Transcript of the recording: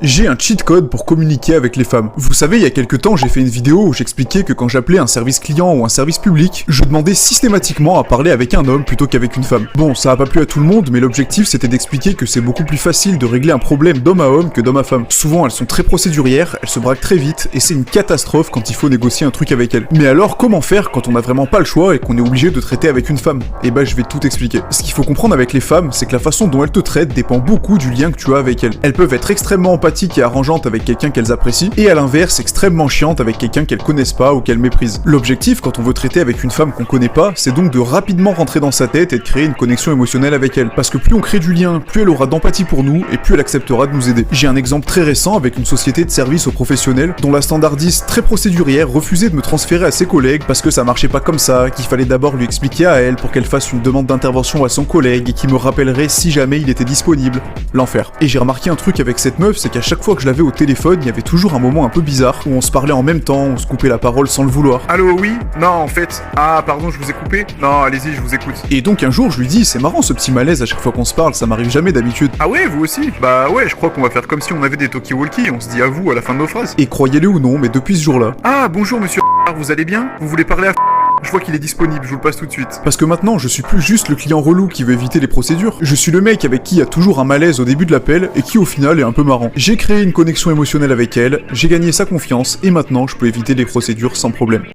J'ai un cheat code pour communiquer avec les femmes. Vous savez, il y a quelques temps, j'ai fait une vidéo où j'expliquais que quand j'appelais un service client ou un service public, je demandais systématiquement à parler avec un homme plutôt qu'avec une femme. Bon, ça a pas plu à tout le monde, mais l'objectif c'était d'expliquer que c'est beaucoup plus facile de régler un problème d'homme à homme que d'homme à femme. Souvent, elles sont très procédurières, elles se braquent très vite, et c'est une catastrophe quand il faut négocier un truc avec elles. Mais alors, comment faire quand on n'a vraiment pas le choix et qu'on est obligé de traiter avec une femme? Eh ben, je vais tout expliquer. Ce qu'il faut comprendre avec les femmes, c'est que la façon dont elles te traitent dépend beaucoup du lien que tu as avec elles. Elles peuvent être extrêmement empathiques et arrangeantes avec quelqu'un qu'elles apprécient, et à l'inverse, extrêmement chiantes avec quelqu'un qu'elles connaissent pas ou qu'elles méprisent. L'objectif, quand on veut traiter avec une femme qu'on connaît pas, c'est donc de rapidement rentrer dans sa tête et de créer une connexion émotionnelle avec elle. Parce que plus on crée du lien, plus elle aura d'empathie pour nous, et plus elle acceptera de nous aider. J'ai un exemple très récent avec une société de services aux professionnels, dont la standardiste très procédurière refusait de me transférer à ses collègues parce que ça marchait pas comme ça, qu'il fallait d'abord lui expliquer à elle pour qu'elle fasse une demande d'intervention à son collègue et qu'il me rappellerait si jamais il était disponible. L'enfer. Et j'ai remarqué un truc avec cette meuf, c'est qu'à chaque fois que je l'avais au téléphone, il y avait toujours un moment un peu bizarre, où on se parlait en même temps, on se coupait la parole sans le vouloir. Allô, oui? Non, en fait. Ah, pardon, je vous ai coupé? Non, allez-y, je vous écoute. Et donc un jour, je lui dis, c'est marrant ce petit malaise à chaque fois qu'on se parle, ça m'arrive jamais d'habitude. Ah ouais, vous aussi? Bah ouais, je crois qu'on va faire comme si on avait des talkie-walkie, on se dit à vous à la fin de nos phrases. Et croyez-le ou non, mais depuis ce jour-là. Ah, bonjour monsieur, vous allez bien? Vous voulez parler à Je vois qu'il est disponible, je vous le passe tout de suite. Parce que maintenant, je suis plus juste le client relou qui veut éviter les procédures, je suis le mec avec qui il y a toujours un malaise au début de l'appel et qui au final est un peu marrant. J'ai créé une connexion émotionnelle avec elle, j'ai gagné sa confiance et maintenant je peux éviter les procédures sans problème.